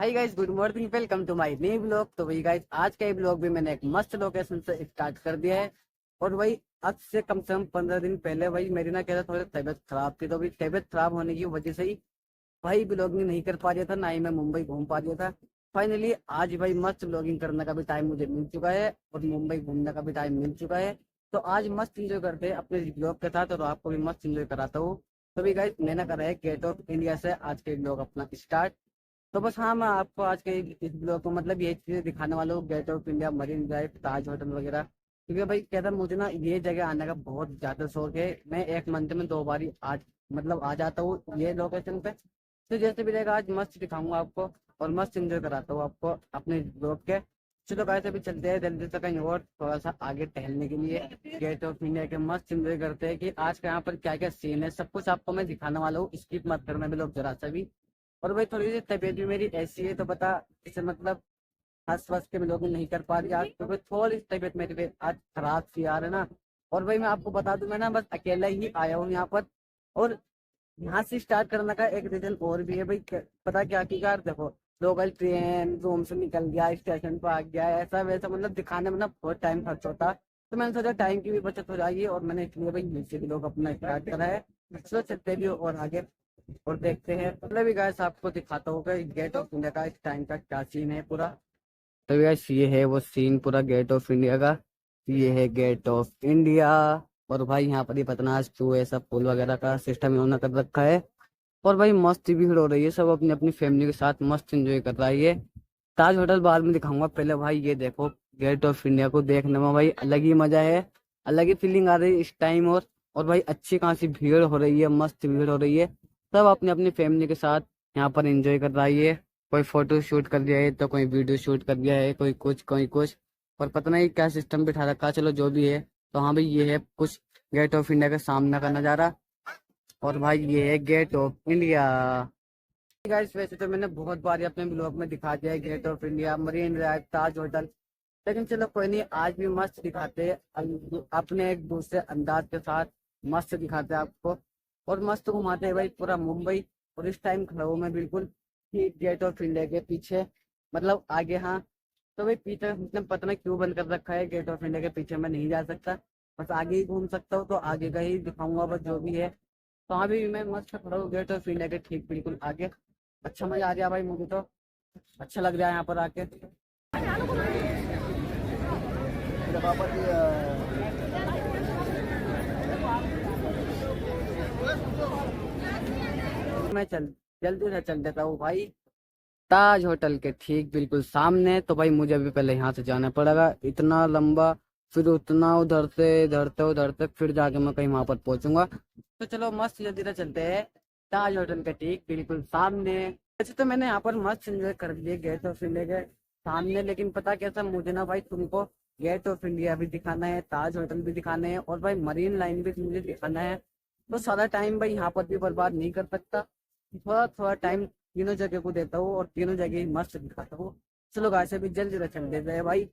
Hi guys, good morning, welcome to my new blog. तो वही guys, आज का ये ब्लॉग भी मैंने एक मस्त लोकेशन से स्टार्ट कर दिया है। और वही आज से कम 15 दिन पहले वही मेरी ना क्या था, थोड़ी तबीयत खराब थी। तो वही तबीयत खराब होने की वजह से ही भाई ब्लॉगिंग नहीं कर पा रहा था, ना ही मैं मुंबई घूम पा रहा था। फाइनली आज भाई मस्त ब्लॉगिंग करने का भी टाइम मुझे मिल चुका है और मुंबई घूमने का भी टाइम मिल चुका है। तो आज मस्त इंजॉय करते हैं अपने ब्लॉग के साथ, और आपको भी मस्त इंजॉय कराता हूँ। तो भी गाइस, मैंने करा है गेट ऑफ इंडिया से आज के ब्लॉग अपना स्टार्ट। तो बस हाँ, मैं आपको आज के इस ब्लॉग को मतलब ये चीजें दिखाने वाला हूँ, Gate of India, Marine Drive, Taj Hotel वगैरह। क्योंकि भाई कहता मुझे ना ये जगह आने का बहुत ज्यादा शौक है। मैं एक मंथ में 2 बार ही आज मतलब आ जाता हूँ ये लोकेशन पे। तो जैसे भी रहेगा आज मस्त दिखाऊंगा आपको और मस्त एंजॉय कराता हूँ आपको अपने ब्लॉग के। चलो कैसे भी चलते हैं जल्दी से कहीं और थोड़ा सा आगे टहलने के लिए। गेट ऑफ इंडिया के मस्त एंजॉय करते हैं कि आज का यहाँ पर क्या क्या सीन है, सब कुछ आपको मैं दिखाने वाला हूँ। स्किप मत करना भी लोग जरा सा भी। और भाई थोड़ी सी तबीयत भी मेरी ऐसी है, तो पता इसे मतलब हंस वस के लोग नहीं कर पा रही आज, क्योंकि थोड़ी सी तबीयत मेरी भी आज खराब सी यार है ना। और भाई मैं आपको बता दूं, मैं ना बस अकेला ही आया हूँ यहाँ पर। और यहाँ से स्टार्ट करने का एक रीजन और भी है भाई, पता क्या की यार, देखो लोकल ट्रेन रूम से निकल गया, स्टेशन पर आ गया, ऐसा वैसा मतलब दिखाने में ना बहुत टाइम खर्च होता। तो मैंने सोचा टाइम की भी बचत हो जाएगी, और मैंने इसलिए भाई नीचे भी लोग अपना स्टार्ट करा है। चलो चलते भी और आगे और देखते हैं। मतलब भी गाइस आपको दिखाता हूँ कि गेट ऑफ इंडिया का इस टाइम का क्या सीन है पूरा। तो गाइस ये है वो सीन पूरा गेट ऑफ इंडिया का। ये है गेट ऑफ इंडिया। और भाई यहाँ पर ही पतना शू ऐसा फूल वगैरह का सिस्टम इन्होंने कर रखा है। और भाई मस्त भीड़ हो रही है, सब अपनी अपनी फैमिली के साथ मस्त एंजॉय कर रहा है ये। ताज होटल बाद में दिखाऊंगा, पहले भाई ये देखो गेट ऑफ इंडिया को देखने में भाई अलग ही मजा है, अलग ही फीलिंग आ रही है इस टाइम। और भाई अच्छी खासी भीड़ हो रही है, मस्त भीड़ हो रही है। सब अपनी अपनी फैमिली के साथ यहाँ पर एंजॉय कर रहा है ये। कोई फोटो शूट कर दिया है तो कोई वीडियो शूट कर दिया है, कोई कुछ कोई कुछ। और पता नहीं क्या सिस्टम बिठा रखा है, चलो जो भी है। तो हाँ भाई ये है कुछ गेट ऑफ इंडिया के सामने का नज़ारा। और भाई ये है गेट ऑफ इंडिया। गाइस वैसे तो मैंने बहुत बार ही अपने ब्लॉग में दिखा दिया है Gate of India, Marine Drive, Taj Hotel. लेकिन चलो कोई नहीं, आज भी मस्त दिखाते हैं अपने एक दूसरे अंदाज के साथ। मस्त दिखाते हैं आपको और मस्त घुमाते हैं भाई पूरा मुंबई। और इस टाइम खड़ा हूँ मैं बिल्कुल ठीक गेट ऑफ इंडिया के पीछे, मतलब आगे हाँ। तो भाई पीछे मतलब पता नहीं क्यों बंद कर रखा है, गेट ऑफ इंडिया के पीछे मैं नहीं जा सकता। बस आगे ही घूम सकता हूँ, तो आगे का ही दिखाऊंगा बस जो भी है। तो अभी मैं मस्त खड़ा हूँ गेट ऑफ इंडिया के ठीक बिल्कुल आगे। अच्छा मजा आ रहा है भाई, मुझे तो अच्छा लग रहा है यहाँ पर आके। मैं चल जल्दी से चल देता हूँ भाई ताज होटल के ठीक बिल्कुल सामने। तो भाई मुझे अभी पहले यहाँ से जाना पड़ेगा, इतना लंबा, फिर उतना उधर से फिर जाके मैं कहीं वहां पर पहुंचूंगा। तो चलो मस्त जल्दी से चलते हैं ताज होटल के ठीक बिल्कुल सामने। वैसे तो मैंने यहाँ पर मस्त एंजॉय कर लिए गेट ऑफ इंडिया के सामने, लेकिन पता कैसा मुझे ना भाई तुमको गेट ऑफ इंडिया भी दिखाना है, ताज होटल भी दिखाना है, और भाई मरीन लाइन भी मुझे दिखाना है। तो सारा टाइम भाई यहाँ पर भी बर्बाद नहीं कर सकता, थोड़ा थोड़ा टाइम तीनों जगह को देता हूँ और तीनों जगह ही मस्त दिखाता हूँ। चलो गाय से भी जल्दी से चल देते हैं भाई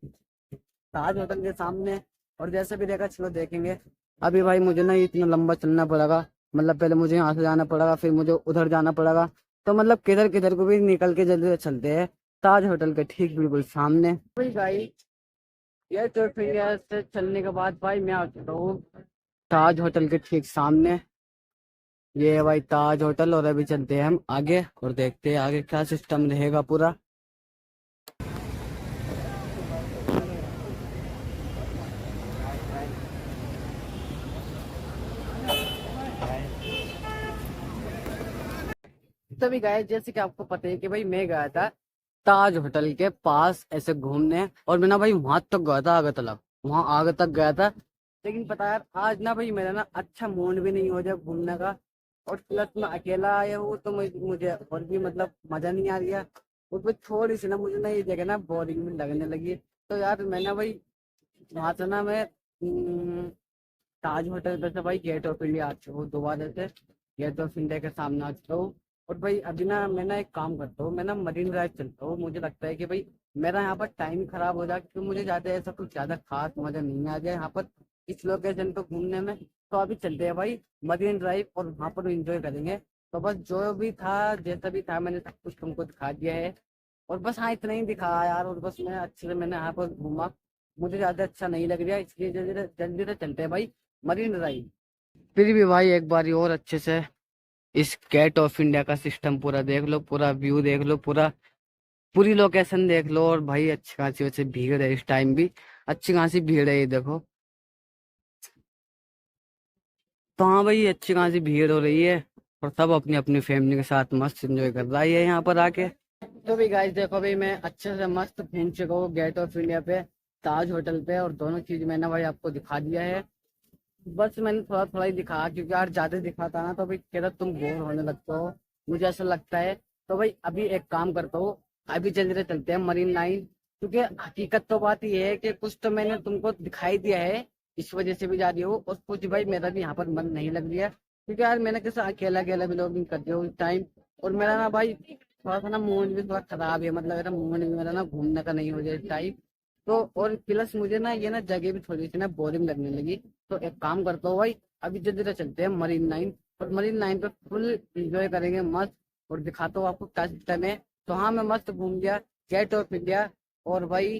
ताज होटल के सामने। और जैसे भी रहेगा चलो देखेंगे। अभी भाई मुझे ना इतना लंबा चलना पड़ेगा, मतलब पहले मुझे यहाँ से जाना पड़ेगा, फिर मुझे उधर जाना पड़ेगा। तो मतलब किधर किधर को भी निकल के जल्दी से चलते हैं ताज होटल के ठीक बिल्कुल सामने। भाई भाई ये तो फिर यहाँ से चलने के बाद भाई मैं आ चुका हूँ ताज होटल के ठीक सामने। ये है भाई ताज होटल, और अभी चलते हैं हम आगे और देखते हैं आगे क्या सिस्टम रहेगा पूरा। तभी गए, जैसे कि आपको पता है कि भाई मैं गया था ताज होटल के पास ऐसे घूमने, और मैं ना भाई वहां तक गया था, आगे तक वहां आगे तक गया था। लेकिन पता यार आज ना भाई मेरा ना अच्छा मूड भी नहीं हो जाए घूमने का। और प्लस मैं अकेला आया हूँ तो मुझे और भी मतलब मजा नहीं आ रहा। और फिर थोड़ी सी ना मुझे ना ये जगह ना बोरिंग भी लगने लगी। तो यार मैं ना भाई वहां से ना मैं ताज होटल पे से भाई गेट ऑफ इंडिया आ चुका हूँ दोबारा से, गेट ऑफ इंडिया के सामने आ चुका हूँ। और भाई अभी ना मैं ना एक काम करता हूँ, मैं ना मरीन ड्राइव चलता हूँ। मुझे लगता है कि भाई मेरा यहाँ पर टाइम खराब हो जाए, क्योंकि मुझे ज्यादा ऐसा कुछ ज्यादा खास मजा नहीं आ जाए यहाँ पर इस लोकेशन को घूमने में। तो अभी चलते हैं भाई मरीन ड्राइव और वहाँ पर एंजॉय करेंगे। तो बस जो भी था जैसा भी था मैंने सब कुछ तुमको दिखा दिया है। और बस हाँ इतना ही दिखा यार, और बस मैं अच्छे से मैंने यहाँ पर घूमा, मुझे ज्यादा अच्छा नहीं लग रहा, इसलिए जल्दी जल्दी से चलते हैं भाई मरीन ड्राइव। फिर भी भाई एक बार और अच्छे से इस गेट ऑफ इंडिया का सिस्टम पूरा देख लो, पूरा व्यू देख लो, पूरी लोकेशन देख लो। और भाई अच्छी खासी वैसे भीड़ है, इस टाइम भी अच्छी खासी भीड़ है, ये देखो। तो हाँ भाई अच्छी खासी भीड़ हो रही है, और सब अपनी अपनी फैमिली के साथ मस्त एंजॉय कर रहा है यहाँ पर आके। तो भी गाइस देखो भाई, मैं अच्छे से मस्त घूम चुका हूँ गेट ऑफ इंडिया पे, ताज होटल पे, और दोनों चीज मैंने भाई आपको दिखा दिया है। बस मैंने थोड़ा थोड़ा ही दिखा, क्योंकि यार ज्यादा दिखाता ना तो भाई कहता तुम बोर होने लगते हो, मुझे ऐसा लगता है। तो भाई अभी एक काम करता हूँ, अभी जल्दी से चलते हैं मरीन लाइन, क्योंकि हकीकत तो बात ये है कि कुछ तो मैंने तुमको दिखाई दिया है, इस वजह से भी जा रही हूँ, और कुछ भाई मेरा भी यहाँ पर मन नहीं लग रहा है, क्योंकि यार मैंने कैसे अकेला अकेला भी लोग कर दिया उस टाइम। और मेरा ना भाई थोड़ा सा ना मूड भी थोड़ा खराब है, मतलब मेरा मूड भी मेरा ना घूमने का नहीं हो जाए टाइम। तो और प्लस मुझे ना ये ना जगह भी थोड़ी सी ना बोरिंग लगने लगी। तो एक काम करता हूँ भाई, अभी जल्दी से चलते हैं मरीन लाइन, और मरीन लाइन पे फुल एंजॉय करेंगे मस्त, और दिखाता हूँ आपको क्या सिस्टम है। तो हाँ मैं मस्त घूम गया गेट ऑफ इंडिया, और भाई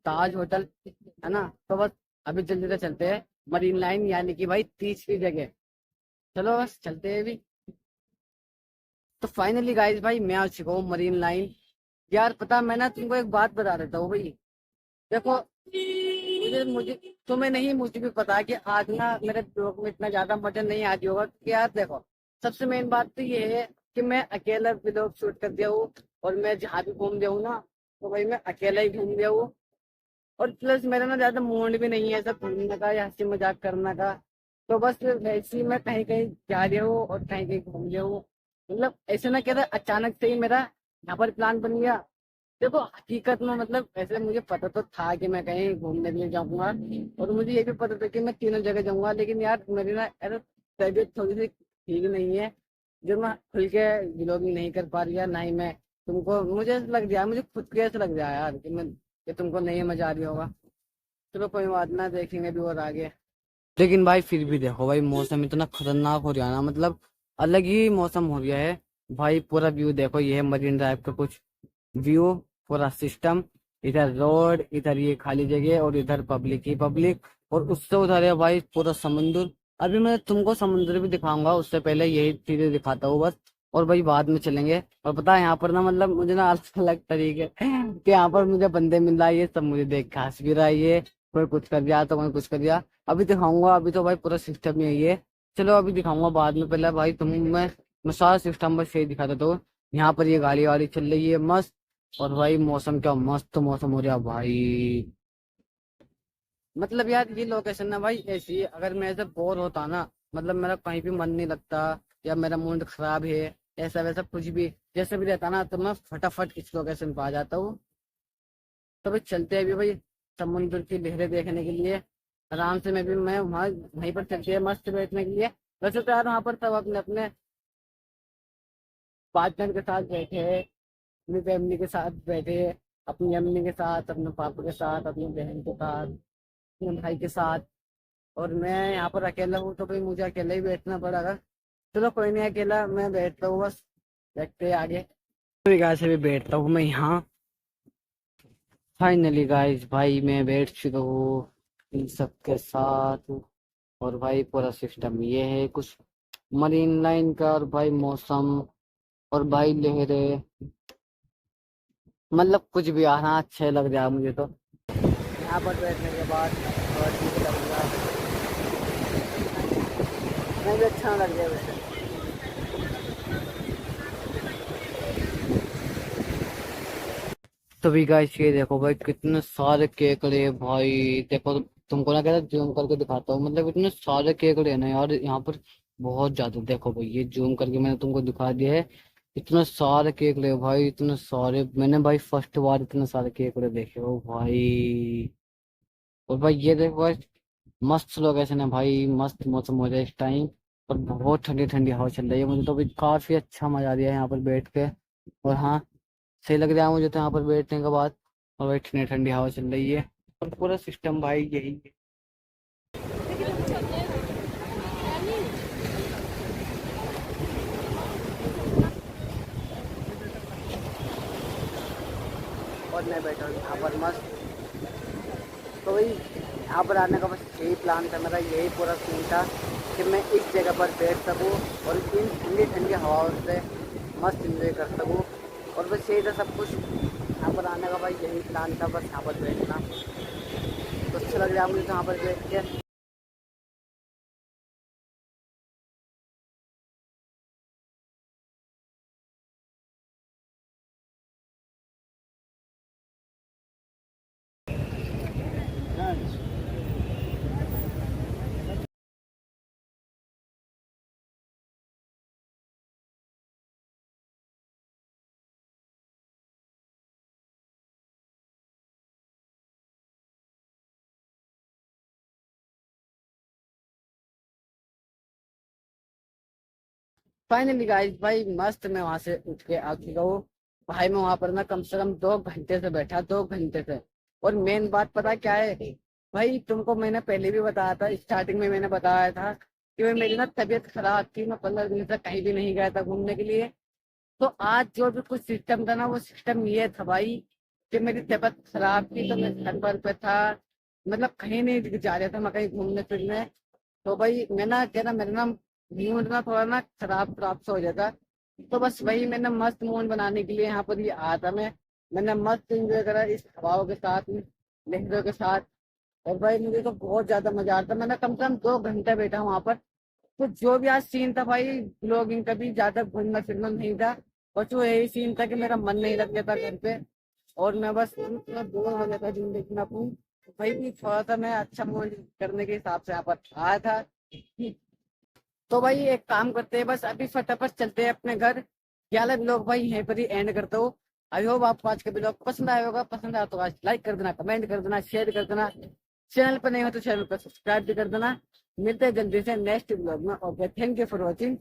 ताज होटल, है ना। तो बस अभी जल्दी से चलते हैं मरीन लाइन, यानी कि भाई तीसरी जगह। चलो बस चलते हैं अभी। तो फाइनली गाइस भाई मैं आ चुका हूँ मरीन लाइन। यार पता मैं ना तुमको एक बात बता देता हूँ भाई, देखो मुझे मुझे तुम्हें नहीं, मुझे भी पता है कि आज ना मेरे ब्लॉग में इतना ज्यादा मजा नहीं आ होगा, क्योंकि यार देखो सबसे मेन बात तो ये है कि मैं अकेला ब्लॉग शूट कर दिया हूँ, और मैं जहाँ भी घूम गया हूँ ना, तो भाई मैं अकेला ही घूम गया हूँ। और प्लस मेरा ना ज्यादा मूड भी नहीं है सब घूमने का या हंसी मजाक करने का। तो बस वैसे ही मैं कहीं कहीं जा रहा हूँ और कहीं कहीं घूम रहा हूँ, मतलब ऐसे ना कहता अचानक से ही मेरा यहाँ पर प्लान बन गया। देखो हकीकत में मतलब ऐसे मुझे पता तो था कि मैं कहीं घूमने के लिए जाऊंगा, और मुझे ये भी पता था कि मैं तीनों जगह जाऊंगा, लेकिन यार मेरी ना ऐसा तबीयत थोड़ी सी ठीक नहीं है, जो मैं खुल के ब्लॉगिंग नहीं कर पा रही है, ना ही मैं तुमको, मुझे ऐसा लग रहा है, मुझे खुद को ऐसा लग रहा है यार कि तुमको नहीं मजा आ रही होगा। चलो कोई बात ना, देखेंगे भी और आगे। लेकिन भाई फिर भी देखो भाई मौसम इतना खतरनाक हो रहा है ना, मतलब अलग ही मौसम हो गया है भाई। पूरा व्यू देखो, ये है मरीन ड्राइव का कुछ व्यू, पूरा सिस्टम, इधर रोड, इधर ये खाली जगह, और इधर पब्लिक ही पब्लिक, और उससे उधर है भाई पूरा समुद्र। अभी मैं तुमको समुद्र भी दिखाऊंगा, उससे पहले यही चीजें दिखाता हूँ बस, और भाई बाद में चलेंगे। और पता है यहाँ पर ना मतलब मुझे ना अलग अलग तरीके कि यहाँ पर मुझे बंदे मिल रहा है, ये सब मुझे देख के हंस भी रहा है, ये कोई कुछ कर दिया तो कोई कुछ कर दिया। अभी दिखाऊंगा, अभी तो भाई पूरा सिस्टम ही है ये। चलो अभी दिखाऊंगा बाद में, पहले भाई मैं सारा सिस्टम बस यही दिखाता था। यहाँ पर ये गाड़ी वाड़ी चल रही है मस्त, और भाई मौसम क्या मस्त मौसम हो रहा है भाई। मतलब यार ये लोकेशन ना भाई ऐसी है, अगर मैं ऐसे बोर होता ना, मतलब मेरा कहीं भी मन नहीं लगता, या मेरा मूड खराब है, ऐसा वैसा कुछ भी जैसे भी रहता ना, तो मैं फटाफट इस लोकेशन पे आ जाता हूँ। तो भाई चलते हैं अभी भाई समुद्र की लहरें देखने के लिए, आराम से मैं वहाँ वहीं पर चलते हैं मस्त बैठने के लिए। वैसे तो यार वहाँ पर सब अपने अपने पार्टनर के साथ बैठे हैं, अपनी फैमिली के साथ बैठे हैं, अपनी अम्मी के साथ, अपने पापा के साथ, अपनी बहन के साथ, अपने भाई के साथ, और मैं यहाँ पर अकेला हूँ, तो भाई मुझे अकेला ही बैठना पड़ेगा। चलो कोई नहीं, अकेला मैं बैठता हूँ बस, देखते हैं आगे। तो गाइस से भी बैठता हूँ मैं यहाँ। फाइनली गाइस भाई मैं बैठ चुका हूँ इन सबके साथ, और भाई पूरा सिस्टम ये है कुछ मरीन लाइन का, और भाई मौसम, और भाई लहरें, मतलब कुछ भी आना अच्छे लग रहा है मुझे तो यहाँ पर बैठने के बाद, और ठीक लग रहा है, मुझे अच्छा लग रहा है वैसे। तो भी गाइस ये देखो भाई कितने सारे केकड़े हैं भाई, देखो तुमको ना कहता जूम करके दिखाता हूँ, मतलब इतने सारे केकड़े हैं ना यार यहाँ पर, बहुत ज्यादा। देखो भाई ये जूम करके मैंने तुमको दिखा दिया है, इतने सारे केकड़े हैं भाई, इतने सारे, मैंने भाई फर्स्ट बार इतने सारे केकड़े देखे हो भाई। और भाई ये देखो भाई मस्त लोकेशन है भाई, मस्त मौसम हो जाए इस टाइम, और बहुत ठंडी ठंडी हवा चल रही है, मुझे तो अभी काफी अच्छा मजा आ रहा है यहाँ पर बैठ के। और हाँ सही लग रहा है मुझे तो यहाँ पर बैठने के बाद, और भाई ठंडी ठंडी हवा चल रही है, और पूरा सिस्टम भाई यही है। और मैं बैठा हूँ यहाँ पर मस्त। तो वही यहाँ पर आने का बस यही प्लान था मेरा, यही पूरा सीन था कि मैं इस जगह पर बैठ सकूँ और इन ठंडी ठंडी हवाओं से मस्त इंजॉय कर सकूँ। और बस यही था सब कुछ, यहाँ पर आने का भाई यही प्लान था, बस यहाँ पर बैठना। तो अच्छा लग रहा है मुझे यहाँ पर बैठ के। फाइनली गाइस भाई मस्त मैं वहां से उठ के आ चुका हूँ। भाई मैं वहां पर ना कम से कम 2 घंटे से बैठा, 2 घंटे से। और मेन बात पता क्या है भाई, तुमको मैंने पहले भी बताया था, स्टार्टिंग में मैंने बताया था कि भाई मेरी ना तबीयत खराब थी, मैं 15 दिन से कहीं भी नहीं गया था घूमने के लिए। तो आज जो भी कुछ सिस्टम था ना, वो सिस्टम ये था भाई कि मेरी तबीयत खराब थी तो मैं घर पर पे था, मतलब कहीं नहीं जा रहा था मैं कहीं घूमने फिरने। तो भाई मैं ना क्या ना मेरा ना मूड ना थोड़ा ना खराब खराब सा हो जाता। तो बस वही मैंने मस्त मूड बनाने के लिए यहाँ पर ये आया था मैं। मैंने मस्त एंजॉय करा इस हवाओं के साथ, लहरों के साथ। और भाई मुझे तो बहुत ज्यादा मजा आता, मैंने कम से कम 2 घंटे बैठा वहां पर। तो जो भी आज सीन था भाई, ब्लॉगिंग का भी ज्यादा घूमना फिरना नहीं था, और जो यही सीन था कि मेरा मन नहीं लग गया था घर पे, और मैं बस पूरा बोर हो गया था जिंदगी में अपनी। तो भाई भी थोड़ा सा मैं अच्छा मूड करने के हिसाब से यहाँ पर आया था। तो भाई एक काम करते हैं, बस अभी फटाफट चलते हैं अपने घर। क्या ब्लॉग भाई यहीं पर ही एंड करता हूँ। आई होप आपको आज का ब्लॉग पसंद आया होगा, पसंद आया तो आज लाइक कर देना, कमेंट कर देना, शेयर कर देना। चैनल पर नहीं हो तो चैनल पर सब्सक्राइब भी कर देना। मिलते हैं जल्दी से नेक्स्ट ब्लॉग में। Okay, thank you for watching.